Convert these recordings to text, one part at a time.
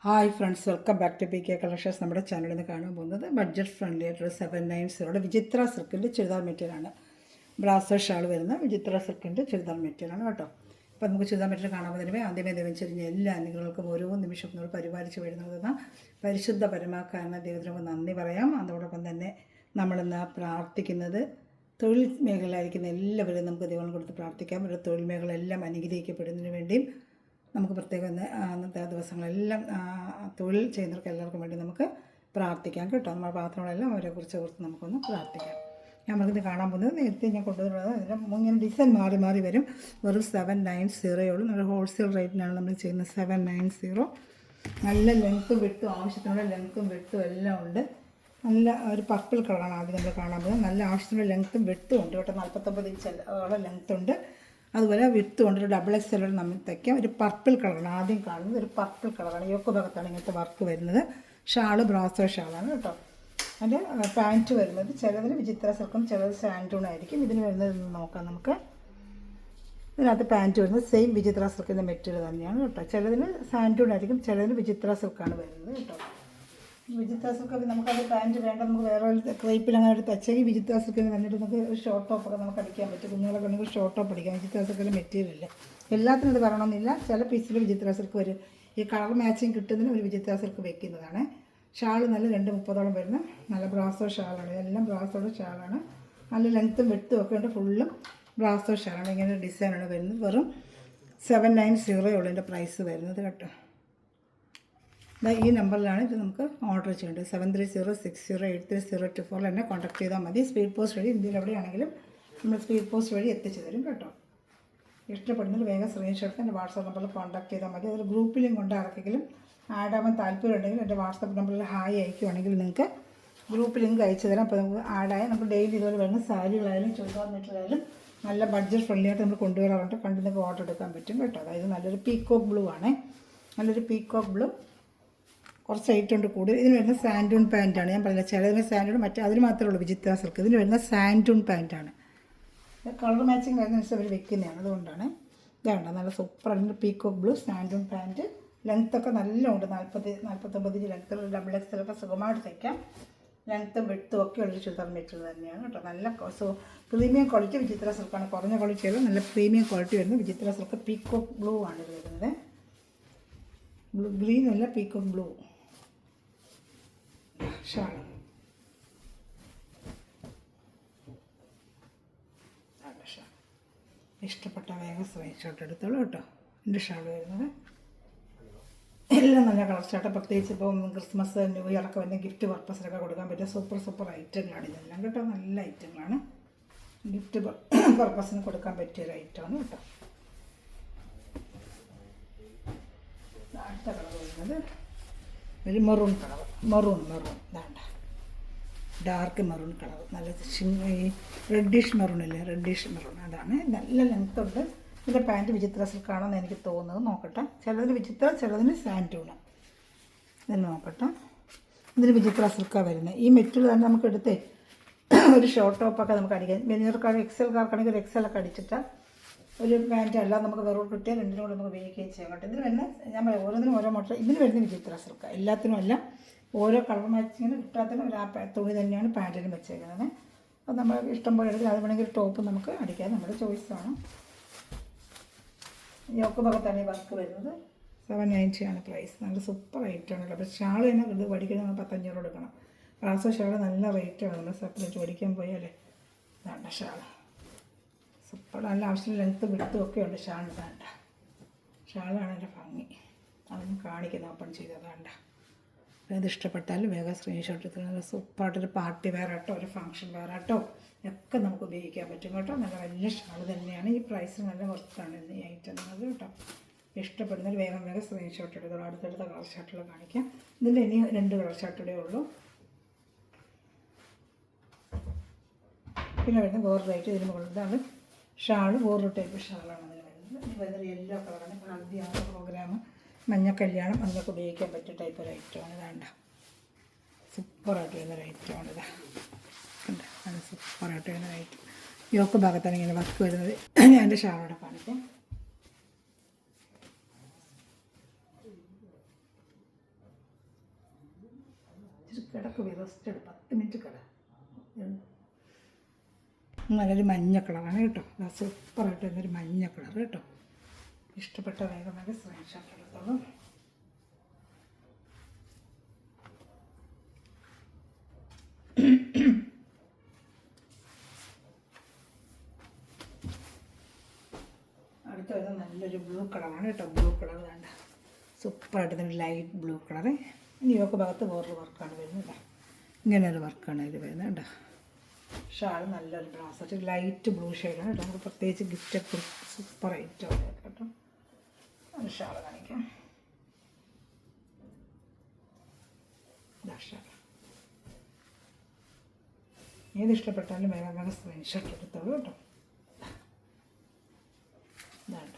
Hi friends, welcome back to PK collections. നമ്മുടെ ചാനലിൽ നിന്ന് കാണാൻ പോകുന്നത് ബഡ്ജറ്റ് ഫ്രണ്ട്ലി ആയിട്ടുള്ള 790 വിചിത്ര സിൽക്കിൻ്റെ ചുരിദാർ മെറ്റീരിയലാണ്. ബ്രാസോ ഷാൾ വരുന്ന വിചിത്ര സിൽക്കിൻ്റെ ചുരിദാർ മെറ്റീരിയലാണ് കേട്ടോ. അപ്പോൾ നമുക്ക് ചുരിദാർ മെറ്റീരിയൽ കാണാൻ പോകുന്നതിന് ആദ്യമേ ദൈവം ചെറിഞ്ഞ എല്ലാ അനുഗ്രഹങ്ങൾക്കും ഓരോ നിമിഷം നമ്മൾ പരിപാലിച്ച് വരുന്നതെന്ന പരിശുദ്ധ പരമാക്കാരന ദൈവത്തിനൊക്കെ നന്ദി പറയാം. അതോടൊപ്പം തന്നെ നമ്മളിന്ന് പ്രാർത്ഥിക്കുന്നത് തൊഴിൽ മേഖലയിലായിരിക്കുന്ന എല്ലാവരും നമുക്ക് ദൈവം കൊടുത്ത് പ്രാർത്ഥിക്കാം. ഒരു തൊഴിൽ മേഖല എല്ലാം അനുഗ്രഹിക്കപ്പെടുന്നതിന് വേണ്ടിയും നമുക്ക് പ്രത്യേകം അന്നത്തെ ദിവസങ്ങളെല്ലാം തൊഴിൽ ചെയ്യുന്നവർക്ക് എല്ലാവർക്കും വേണ്ടി നമുക്ക് പ്രാർത്ഥിക്കാം കേട്ടോ. നമ്മുടെ പാത്രങ്ങളെല്ലാം അവരെക്കുറിച്ച് ഓർത്ത് നമുക്കൊന്ന് പ്രാർത്ഥിക്കാം. നമുക്കിത് കാണാൻ പോകുന്നത് നേരത്തെ ഞാൻ കൊണ്ടുവരുന്നത് അതിൻ്റെ ഇങ്ങനെ ഡിസൈൻ മാറി മാറി വരും. വെറും 790 ഉള്ളൂ. നമ്മുടെ ഹോൾസെയിൽ റേറ്റിനാണ് നമ്മൾ ചെയ്യുന്നത്. 790. നല്ല ലെങ്ത്തും വിട്ടും, ആവശ്യത്തിനുള്ള ലെങ്ത്തും വിട്ടും എല്ലാം ഉണ്ട്. നല്ല ഒരു പർപ്പിൾ കളറാണ് ആദ്യം നമ്മൾ കാണാൻ പോകുന്നത്. നല്ല ആവശ്യത്തിനുള്ള ലെങ്ത്തും വിട്ടും ഉണ്ട് കേട്ടോ. 49 ഇഞ്ച് ലെങ്ത്ത് ഉണ്ട്. അതുപോലെ വിത്ത് കൊണ്ടൊരു XXL നമ്മൾ തയ്ക്കാം. ഒരു പർപ്പിൾ കളറാണ് ആദ്യം കാണുന്നത്. ഒരു പർപ്പിൾ കളറാണ്. യോക്ക് ഭാഗത്താണ് ഇങ്ങനത്തെ വർക്ക് വരുന്നത്. ഷാള് ബ്രാസോ ഷാളാണ് കേട്ടോ. അതിൻ്റെ പാൻറ്റ് വരുന്നത് ചിലതിന് വിചിത്ര സിൽക്കും ചിലത് സാൻഡൂൺ ആയിരിക്കും. ഇതിന് വരുന്നത് നോക്കാം നമുക്ക്. ഇതിനകത്ത് പാൻറ്റ് വരുന്നത് സെയിം വിചിത്ര സിൽക്കിൻ്റെ മെറ്റീരിയൽ തന്നെയാണ് കേട്ടോ. ചിലതിന് സാൻഡൂൺ ആയിരിക്കും, ചിലതിന് വിചിത്ര സിൽക്കാണ് വരുന്നത് കേട്ടോ. വിചിത്ര സിൽക്കൊക്കെ നമുക്കത് പാൻറ്റ് വേണ്ട, നമുക്ക് വേറെ ക്രേപ്പിൽ അങ്ങനെ എടുത്ത് തച്ചെങ്കിൽ വിചിത്ര സിൽക്കിന് വന്നിട്ട് നമുക്ക് ഷോർട്ട് ടോപ്പൊക്കെ നമുക്ക് അടിക്കാൻ പറ്റും. കുഞ്ഞുങ്ങളൊക്കെ ഉണ്ടെങ്കിൽ ഷോർട്ട് ടോപ്പ് അടിക്കാം. വിചിത്ര സിൽക്കിൻ്റെ മെറ്റീരിയൽ എല്ലാത്തിനും ഇത് വരണമെന്നില്ല. ചില പീസിൽ വിചിത്ര സിൽക്ക് വരും. ഈ കളർ മാച്ചിങ് കിട്ടുന്നതിന് ഒരു വിചിത്ര സിൽക്ക് വെക്കുന്നതാണ്. ഷാൾ നല്ല 230 വരുന്ന നല്ല ബ്രാസോ ഷാളാണ്. ഇതെല്ലാം ബ്രാസോയുടെ ഷാളാണ്. നല്ല ലെങ്ത്തും വെട്ടും ഒക്കെ ഉണ്ട്. ഫുള്ളും ബ്രാസോ ഷാളാണ്. ഇങ്ങനെ ഡിസൈനാണ് വരുന്നത്. വെറും 790 ഉള്ളൂ ഇതിൻ്റെ പ്രൈസ് വരുന്നത് കേട്ടോ. ഈ നമ്പറിലാണ് ഇത് നമുക്ക് ഓർഡർ ചെയ്യേണ്ടത്. 7306083024 എന്നെ കോൺടാക്ട് ചെയ്താൽ മതി. സ്പീഡ് പോസ്റ്റ് വഴി ഇന്ത്യയിൽ എവിടെയാണെങ്കിലും നമ്മൾ സ്പീഡ് പോസ്റ്റ് വഴി എത്തിച്ചു തരും കേട്ടോ. ഇഷ്ടപ്പെടുന്നത് വേഗം സ്ക്രീൻഷോട്ട് എൻ്റെ വാട്സാപ്പ് നമ്പറിൽ കോൺടാക്ട് ചെയ്താൽ മതി. അതിൽ ഗ്രൂപ്പിലും കൊണ്ട് ആർക്കെങ്കിലും ആഡ് ആവാൻ താല്പര്യം ഉണ്ടെങ്കിൽ എൻ്റെ വാട്സാപ്പ് നമ്പറിൽ ഹായ് അയക്കുവാണെങ്കിൽ നിങ്ങൾക്ക് ഗ്രൂപ്പ് ലിങ്ക് അയച്ചു തരാം. അപ്പോൾ നമുക്ക് ആഡായി നമുക്ക് ഡെയിലി ഇതുപോലെ വരുന്ന സാരികളായാലും ചുരിദാർ മെറ്റീരിയലായാലും നല്ല ബഡ്ജറ്റ് ഫ്രണ്ട്ലി ആയിട്ട് നമ്മൾ കൊണ്ടുവരാറുണ്ട്. കണ്ട് നിങ്ങൾക്ക് ഓർഡർ എടുക്കാൻ പറ്റും കേട്ടോ. അതായത് നല്ലൊരു പീക്കോക്ക് ബ്ലൂ ആണ്. നല്ലൊരു പീക്കോക്ക് ബ്ലൂ കുറച്ച് ഐറ്റം ഉണ്ട് കൂടുതൽ. ഇതിന് വരുന്ന സാൻഡൂൺ പാൻറ്റാണ്. ഞാൻ പറഞ്ഞില്ല ചിലതിന് സാൻഡൂൺ, മറ്റേ അതിന് മാത്രമേ ഉള്ളൂ വിചിത്ര സിൽക്ക്. ഇതിന് വരുന്ന സാൻഡൂൺ പാൻറ്റാണ്. കളർ മാച്ചിങ് വരുന്നതനുസരിച്ച് അവർ വെക്കുന്നതാണ്. അതുകൊണ്ടാണ് ഇതാണ് നല്ല സൂപ്പർ അതിൻ്റെ പീക്കോക്ക് ബ്ലൂ സാൻഡൂൺ പാൻറ്റ്. ലെങ്ത്തൊക്കെ നല്ല ഉണ്ട്. 40-49 ഇഞ്ച് ലെങ്ത്തുള്ള XXL ഒക്കെ സുഖമായിട്ട് തയ്ക്കാം. ലെങ്ത്തും വെട്ടും ഒക്കെ ഉള്ളൊരു ചുരിദാർ മെറ്റീരിയൽ തന്നെയാണ് കേട്ടോ. നല്ല പ്രീമിയം ക്വാളിറ്റി വിചിത്ര സിൽക്കാണ്. കുറഞ്ഞ ക്വാളിറ്റിയല്ല, നല്ല പ്രീമിയം ക്വാളിറ്റി വരുന്നത് വിചിത്ര സിൽക്ക്. പീക്കോക്ക് ബ്ലൂ ആണ് ഇത് വരുന്നത്. ഗ്രീൻ അല്ല, പീക്കോക്ക് ബ്ലൂ ഷാൾ. ഇഷ്ടപ്പെട്ട വേഗം സ്ക്രീൻഷോട്ട് എടുത്തോളൂ കേട്ടോ. എൻ്റെ ഷാൾ വരുന്നത് എല്ലാം നല്ല കളർ ചാട്ടം. പ്രത്യേകിച്ച് ഇപ്പം ക്രിസ്മസ് ന്യൂ ഇയറൊക്കെ വരുന്ന ഗിഫ്റ്റ് പർപ്പസിനൊക്കെ കൊടുക്കാൻ പറ്റിയ സൂപ്പർ ഐറ്റങ്ങളാണ് ഇതെല്ലാം കേട്ടോ. നല്ല ഐറ്റങ്ങളാണ്. ഗിഫ്റ്റ് പർപ്പസിന് കൊടുക്കാൻ പറ്റിയൊരു ഐറ്റമാണ് കേട്ടോ. അടുത്ത കളർ വരുന്നത് ഒരു മെറൂൺ കളർ. മെറൂൺ ഇതാണ്ട ഡാർക്ക് മെറൂൺ കളർ. നല്ല ഈ റെഡിഷ് മെറൂൺ ഇല്ലേ, റെഡിഷ് മെറൂൺ അതാണ്. നല്ല ലെങ്ത്ത് ഉണ്ട്. ഇതിൻ്റെ പാൻറ്റ് വിചിത്ര സിൽക്കാണെന്ന് എനിക്ക് തോന്നുന്നത്. നോക്കട്ടെ. ചിലതിന് വിചിത്ര, ചിലതിന് സാൻഡൂണ്. ഇതിന് നോക്കട്ടെ. ഇതിന് വിചിത്ര സിൽക്കാണ് വരുന്നത്. ഈ മെറ്റീരിയൽ തന്നെ നമുക്ക് എടുത്തേ ഒരു ഷോർട്ട് ടോപ്പൊക്കെ നമുക്ക് അടിക്കാം. മെനീർക്കാർ XL-കാർക്കാണെങ്കിൽ ഒരു XL ഒക്കെ അടിച്ചിട്ട് ഒരു പാൻറ്റ് അല്ല നമുക്ക് വെറുതെ കിട്ടിയാൽ രണ്ടിനും കൂടെ നമുക്ക് ഉപയോഗിക്കുകയും ചെയ്യാം കേട്ടോ. ഇതിന് വരുന്ന ഞാൻ പറയാം ഓരോന്നിനും ഓരോ മോട്ടർ. ഇതിന് വരുന്ന വിചിത്ര സിൽക്ക. എല്ലാത്തിനും അല്ല, ഓരോ കളർ മാച്ചിങ്ങിന് കിട്ടാത്തതിനും ഒരു തുണി തന്നെയാണ് പാൻറ്റിനും വെച്ചേക്കുന്നത്. അത് നമ്മൾ ഇഷ്ടം പോലെ എടുക്കുക. അത് വേണമെങ്കിൽ ടോപ്പ് നമുക്ക് അടിക്കാം, നമ്മുടെ ചോയ്സാണ്. യോക്ക് ഭാഗത്താണ് ഈ വർക്ക് വരുന്നത്. 790 ആണ് പ്രൈസ്. നല്ല സൂപ്പർ റേറ്റാണല്ലോ. അപ്പോൾ ഷാൾ തന്നെ ഇത് പഠിക്കാൻ നമ്മൾ 1500 കൊടുക്കണം. ബ്രാസോ ഷാൾ നല്ല റേറ്റാണ്. നമ്മൾ സെപ്പറേറ്റ് പഠിക്കാൻ പോയാലേ. ഇതാണ്ട ഷാൾ സൂപ്പർ. നല്ല ആവശ്യമുള്ള ലെങ്ത്ത് വിട്ടും ഒക്കെ ഉണ്ട് ഷാളിന്. വേണ്ട ഷാളാണ് എൻ്റെ ഭംഗി. അതൊന്നും കാണിക്കുന്നത് ഓപ്പൺ ചെയ്തതാണ്ട. ഇത് ഇഷ്ടപ്പെട്ടാലും വേഗം സ്ക്രീൻഷോട്ട് എടുത്ത് നല്ല സൂപ്പറായിട്ടൊരു പാർട്ടി വെയറായിട്ടോ ഒരു ഫംഗ്ഷൻ വെയറായിട്ടോ ഒക്കെ നമുക്ക് ഉപയോഗിക്കാൻ പറ്റും കേട്ടോ. നല്ല വലിയ ഷാൾ തന്നെയാണ്. ഈ പ്രൈസ് നല്ല വർത്താണ് ഈ ഐറ്റം എന്നത് കേട്ടോ. ഇഷ്ടപ്പെടുന്നതിൽ വേഗം സ്ക്രീൻഷോട്ട് എടുത്തോളൂ. അടുത്തടുത്ത കളർ ഷർട്ടുകൾ കാണിക്കാം. ഇതിൻ്റെ ഇനി 2 കളർ ഷർട്ടുകളേ ഉള്ളൂ. പിന്നെ വരുന്നത് വേറൊരു റേറ്റ്. ഇതിന് മുകളിൽ ഇതാണ് ഷാൾ. വേറൊരു ടൈപ്പ് ഷാളാണ് അതിന് വരുന്നത്. ഇത് വരുന്നത് യെല്ലോ കളറാണ്. ഹൽദിയാണ് പ്രോഗ്രാം, മഞ്ഞ കല്യാണം അതിനൊക്കെ ഉപയോഗിക്കാൻ പറ്റിയ ടൈപ്പ് ഒരു ഐറ്റമാണ്. ഇതാണ്ട സൂപ്പറായിട്ട് വരുന്നൊരു ഐറ്റമാണ്. ഇതാ ഉണ്ട്. അത് സൂപ്പറായിട്ട് വരുന്നൊരു ഐറ്റം. യോക്ക് ഭാഗത്താണ് ഇങ്ങനെ വർക്ക് വരുന്നത്. ഞാൻ എൻ്റെ ഷാളോടെ കാണിക്കാം. ഇച്ചിരി കിടക്ക് റെസ്റ്റ് എടു 10 മിനിറ്റ് കിട. നല്ലൊരു മഞ്ഞ കളറാണ് കേട്ടോ. സൂപ്പറായിട്ട് വരുന്നൊരു മഞ്ഞ കളർ കേട്ടോ. ഇഷ്ടപ്പെട്ട വേഗം വേഗം സ്ക്രീൻഷോട്ട് എടുത്തോളൂ. അടുത്ത വരുന്നത് നല്ലൊരു ബ്ലൂ കളറാണ് കേട്ടോ. ബ്ലൂ കളർ വേണ്ട, സൂപ്പറായിട്ട് തന്നെ ലൈറ്റ് ബ്ലൂ കളറ്. ഇനി യോക്ക് ഭാഗത്ത് വേറൊരു വർക്കാണ് വരുന്നത്. ഇങ്ങനെ ഒരു വർക്കാണ് ഇത് വരുന്നത് കേട്ടോ. ഷാൾ നല്ലൊരു ബ്ലൗസ്, ലൈറ്റ് ബ്ലൂ ഷെയ്ഡാണ് കേട്ടോ. നമുക്ക് പ്രത്യേകിച്ച് ഗിഫ്റ്റൊക്കെ സൂപ്പറായിട്ട് കേട്ടോ. ഒരു ഷാൾ കാണിക്കാം. ഷാൾ ഏത് ഇഷ്ടപ്പെട്ടാലും വേഗം വേഗം സ്ക്രീൻഷോട്ട് എടുത്തോളൂ കേട്ടോ. ഇതാണ്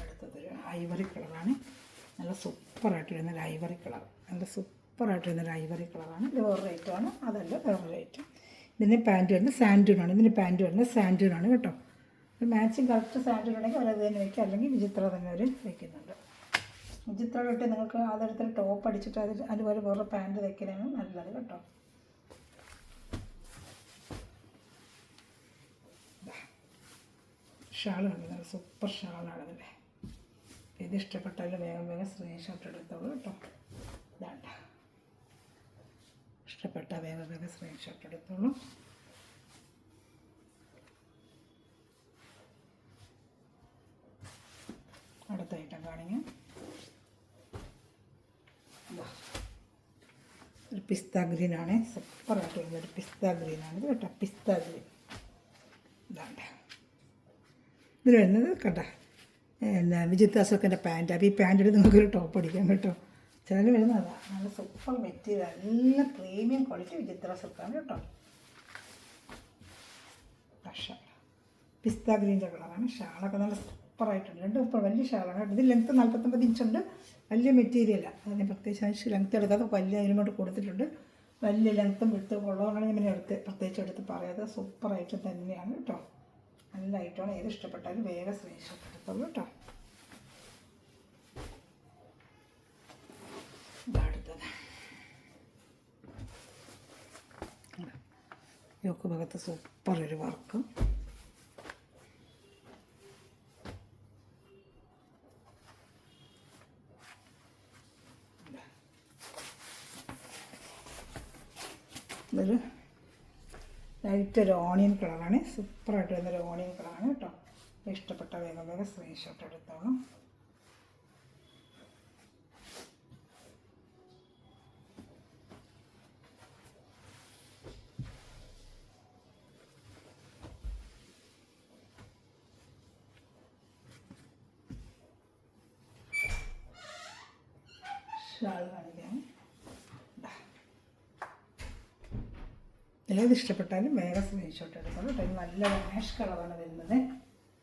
അടുത്തതൊരു ഐവറി കളറാണ്. നല്ല സൂപ്പറായിട്ട് വരുന്നൊരു ഐവറി കളർ, നല്ല സൂപ്പറായിട്ട് വരുന്നൊരു ഐവറി കളറാണ്. ഇത് വേറെ റേറ്റാണ്, അതല്ല വേറെ റേറ്റ്. ഇതിന് പാൻറ്റ് വരുന്നത് സാൻഡൂണാണ്. ഇതിന് പാൻറ്റ് വരുന്നത് സാൻഡൂണാണ് കേട്ടോ. മാച്ചിങ് കറക്റ്റ് സാൻഡൂൺ ഉണ്ടെങ്കിൽ അവരത് തന്നെ വയ്ക്കുക, അല്ലെങ്കിൽ വിചിത്ര തന്നെ അവർ വയ്ക്കുന്നുണ്ട്. വിചിത്ര തൊട്ട് നിങ്ങൾക്ക് അതെടുത്തൊരു ടോപ്പ് അടിച്ചിട്ട് അതുപോലെ വേറെ പാൻറ്റ് വയ്ക്കലാണ് നല്ലത് കേട്ടോ. ഷാൾ കണ്ടത് സൂപ്പർ ഷാളാണ് ഇതിൻ്റെ. ഇത് ഇഷ്ടപ്പെട്ടാലും വേഗം വേഗം സ്ക്രീൻഷോട്ട് എടുത്തോളൂ കേട്ടോ. ഇതാണ്ട ഇഷ്ടപ്പെട്ട വേഗം വേഗം സ്ക്രീൻഷോട്ട് എടുത്തോളൂ. അടുത്ത ഐറ്റം കാണിക്കാം. ഒരു പിസ്ത ഗ്രീനാണ്, സൂപ്പറായിട്ട് വരുന്നൊരു പിസ്ത ഗ്രീനാണ് ഇത് കേട്ടോ. പിസ്ത ഗ്രീൻ ഇതാണ്ട. ഇതിൽ വരുന്നത് കേട്ടോ പിന്നെ വിജിത്ര സിൽക്കിൻ്റെ പാൻറ്റ്. അപ്പോൾ ഈ പാൻറ്റ് എടുത്ത് നിങ്ങൾക്കൊരു ടോപ്പ് അടിക്കാം കേട്ടോ. ചിലർ വരുന്നത് അതാണ്. നല്ല സൂപ്പർ മെറ്റീരിയൽ, നല്ല പ്രീമിയം ക്വാളിറ്റി വിചിത്ര സിൽക്കാണ് കേട്ടോ. ഷാൾ പിസ്ത ഗ്രീൻ്റെ കളറാണ്. ഷാളൊക്കെ നല്ല സൂപ്പറായിട്ടുണ്ട്. രണ്ട് വലിയ ഷാളാണ് കേട്ടോ. ഇത് ലെങ്ത്ത് 49 ഇഞ്ചുണ്ട്. വലിയ മെറ്റീരിയലാണ്. അതിന് പ്രത്യേകിച്ച് ലെങ്ത്ത് എടുക്കാതെ വലിയ അതിനോട്ട് കൊടുത്തിട്ടുണ്ട്. വലിയ ലെങ്ത്തും വിട്ട് ഉള്ളതുകൊണ്ടാണ് ഞാൻ പ്രത്യേകിച്ച് എടുത്ത് പറയാതെ സൂപ്പറായിട്ട് തന്നെയാണ് കേട്ടോ. നല്ല ഐറ്റമാണ്. ഏത് ഇഷ്ടപ്പെട്ടാലും വേഗം സ്ക്രീൻഷോട്ട് എടുത്തോളൂ കേട്ടോ. അടുത്തത് യോക്ക് ഭാഗത്ത് സൂപ്പർ ഒരു വർക്ക്. ഇതൊരു ലൈറ്റ് ഒരു ഓണിയൻ കളറാണ്. സൂപ്പറായിട്ട് വരുന്നൊരു ഓണിയൻ കളറാണ് കേട്ടോ. ഇഷ്ടപ്പെട്ട വേഗം വേഗം സ്ക്രീൻഷോട്ട് എടുത്തോളൂ. ഷാൾ കാണിക്കാം. ഏത് ഇഷ്ടപ്പെട്ടാലും വേഗം സ്ക്രീൻഷോട്ട് എടുത്തോളൂ കേട്ടോ. നല്ല ആഷ് കളറാണ് വരുന്നത്.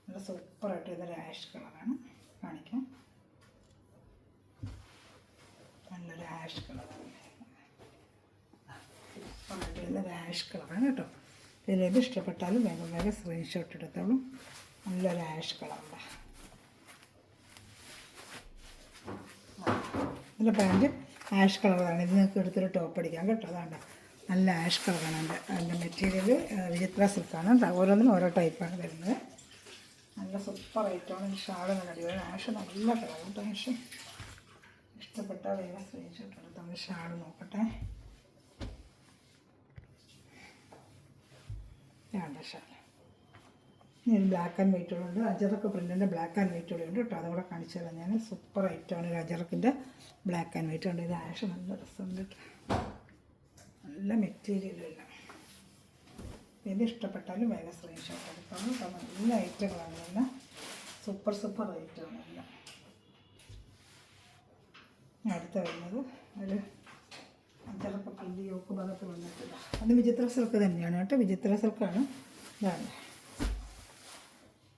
നല്ല സൂപ്പറായിട്ട് വരുന്നൊരു ആഷ് കളറാണ്. കാണിക്കാം. നല്ലൊരു ആഷ് കളറാണ്, സൂപ്പറായിട്ട് വരുന്നൊരു ആഷ് കളറാണ് കേട്ടോ. ഇതിലേത് ഇഷ്ടപ്പെട്ടാലും വേഗം വേഗം സ്ക്രീൻഷോട്ട് എടുത്തോളൂ. നല്ലൊരു ആഷ് കളറാണ്. ഇതിൻ്റെ പാൻറ്റ് ആഷ് കളറാണ്. ഇത് നിങ്ങൾക്ക് എടുത്തൊരു ടോപ്പ് അടിക്കാം കേട്ടോ. അതാണ് നല്ല ആഷ് കളറാണ്. അതിൻ്റെ മെറ്റീരിയൽ വിചിത്ര സിൽക്കാണ്. ഓരോന്നിനും ഓരോ ടൈപ്പാണ് വരുന്നത്. നല്ല സൂപ്പർ ഐറ്റമാണ്. ഷാള് നല്ല അടിപൊളി. ആഷ് നല്ല കളറാണ് കേട്ടോ. ആഷ് ഇഷ്ടപ്പെട്ട വേഗം സ്ക്രീൻഷോട്ട് എടുത്ത് ഷാള് നോക്കട്ടെ. വേണ്ട ഷാൾ. ഇനി ഒരു ബ്ലാക്ക് ആൻഡ് വൈറ്റുകളുണ്ട്. അജറക്ക് പ്രിൻറ്റിൻ്റെ ബ്ലാക്ക് ആൻഡ് വൈറ്റുകളുണ്ട് കേട്ടോ. അതുകൂടെ കാണിച്ചു തരാം ഞാൻ. സൂപ്പർ ഐറ്റമാണ് ഒരു അജറക്കിൻ്റെ ബ്ലാക്ക് ആൻഡ് വൈറ്റ് ഉണ്ട്. ഇത് ആഷ് നല്ല രസമുണ്ട് കേട്ടോ. നല്ല മെറ്റീരിയലല്ല. ഇത് ഇഷ്ടപ്പെട്ടാലും വേഗം സ്ക്രീൻഷോട്ട് എടുക്കണം. നല്ല ഐറ്റങ്ങളാണ് എല്ലാം. സൂപ്പർ ഐറ്റമാണ് എല്ലാം. അടുത്ത വരുന്നത് ഒരു അഞ്ചറൊക്കെ പ്രിൻ്റ് യോക്ക് ഭാഗത്ത് വന്നിട്ടില്ല. അത് വിചിത്ര സിൽക്ക് തന്നെയാണ് കേട്ടോ. വിചിത്ര സിൽക്കാണ്. ഇതാണ്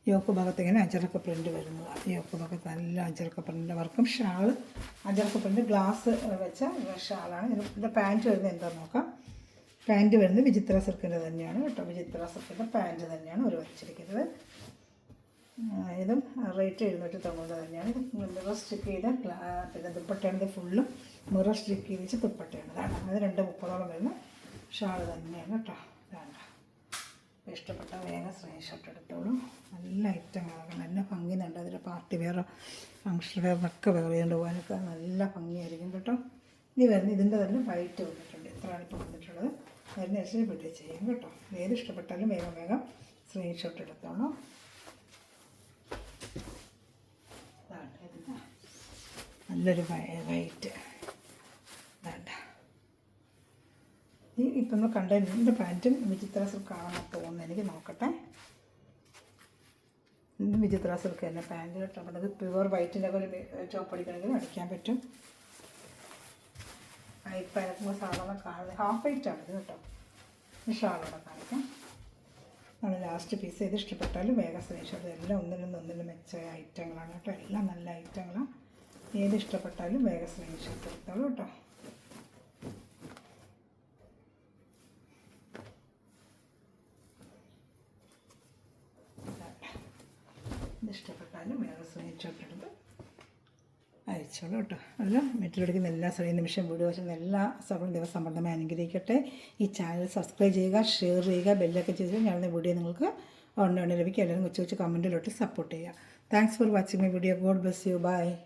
യോക്ക് ഭാഗത്ത് ഇങ്ങനെ അജറക്ക പ്രിൻ്റ് വരുന്നതാണ്. യോക്ക് ഭാഗത്ത് നല്ല അജറക്ക പ്രിൻ്റ് വർക്കും ഷാള് അജറക്ക പ്രിൻ്റ് ഗ്ലാസ് വെച്ച ഷാളാണ്. ഇതിൻ്റെ പാൻറ്റ് വരുന്നത് എന്താണെന്ന് നോക്കാം. പാൻറ്റ് വരുന്നത് വിചിത്ര സിൽക്കിൻ്റെ തന്നെയാണ് കേട്ടോ. വിചിത്ര സിൽക്കിൻ്റെ പാൻറ്റ് തന്നെയാണ് ഒരു വച്ചിരിക്കുന്നത്. ഇതും റേറ്റ് 790 തന്നെയാണ്. ഇത് മിറർ സ്റ്റിക്ക് ചെയ്ത പിന്നെ ദുപ്പട്ടയാണിത്. ഫുള്ളും മിറർ സ്റ്റിക്ക് ചെയ്ത് വെച്ച് ദുപ്പട്ടയാണ്. അതാണ് അത് 230 വരുന്ന ഷാൾ തന്നെയാണ് കേട്ടോ. ഇതാണ് ഇഷ്ടപ്പെട്ട വേഗം സ്ക്രീൻഷോട്ട് എടുത്തോളൂ. നല്ല ഐറ്റങ്ങളാണ്, നല്ല ഭംഗിയുണ്ട്. അതിൽ പാർട്ടി വെയറോ ഫങ്ഷൻ വെയറിനൊക്കെ വെയർ ചെയ്തുകൊണ്ട് പോകാനൊക്കെ നല്ല ഭംഗിയായിരിക്കും കേട്ടോ. ഇനി വരുന്നത് ഇതിൻ്റെ തന്നെ വൈറ്റ് വന്നിട്ടുണ്ട്. ഇത്രയാണ് ഇപ്പോൾ വന്നിട്ടുള്ളത്. അതിനനുസരിച്ച് വീട്ടിൽ ചെയ്യും കേട്ടോ. ഏത് ഇഷ്ടപ്പെട്ടാലും വേഗം വേഗം സ്ക്രീൻഷോട്ട് എടുത്തോളൂ. ഇതാണ് ഇതിൻ്റെ നല്ലൊരു വൈറ്റ്. ഇതാണ്ട ഈ ഇപ്പം നമ്മൾ കണ്ട എൻ്റെ പാൻറ്റും വിചിത്ര സിൽക്കാണെന്ന് തോന്നുന്നു. എനിക്ക് നോക്കട്ടെ. ഇന്നും വിചിത്ര സിൽക്ക് തന്നെ പാൻറ്റ് കേട്ടോ. അപ്പോൾ അത് പ്യുവർ വൈറ്റിൻ്റെ ഒരു ടോപ്പ് അടിക്കണമെങ്കിൽ അടിക്കാൻ പറ്റും. ഇപ്പം അനക്കുമ്പോൾ സാധാരണ കാണുന്നത് ഹാഫ് വൈറ്റാണ് ഇത് കേട്ടോ. ഈ ഷാളോടെ കാണിക്കാം. നമ്മൾ ലാസ്റ്റ് പീസ് ചെയ്ത് ഇഷ്ടപ്പെട്ടാലും വേഗം സ്ക്രീൻഷോട്ട്. എല്ലാം ഒന്നിനും മെച്ച ഐറ്റങ്ങളാണ് കേട്ടോ. എല്ലാം നല്ല ഐറ്റങ്ങളാണ്. ഏത് ഇഷ്ടപ്പെട്ടാലും വേഗം സ്ക്രീൻഷോട്ട് എടുത്തോളൂ കേട്ടോ. ഇഷ്ടപ്പെട്ടാലും വേറെ സ്ക്രീൻഷോട്ട് എടുത്ത് അയച്ചോളൂ കേട്ടോ. അല്ല മെറ്റീരിയൽ എല്ലാ സമയം നിമിഷം വീഡിയോ വെച്ചുള്ള എല്ലാ സകലം ദിവസം സംബന്ധമായി അനുഗ്രഹിക്കട്ടെ. ഈ ചാനൽ സബ്സ്ക്രൈബ് ചെയ്യുക, ഷെയർ ചെയ്യുക, ബെല്ലൊക്കെ ചെയ്ത് ഞാനിന്ന് വീഡിയോ നിങ്ങൾക്ക് ഉടനെ ലഭിക്കും. എല്ലാവരും കൊച്ചു കമൻറ്റിലോട്ട് സപ്പോർട്ട് ചെയ്യുക. Thanks for watching my video. God bless you. By.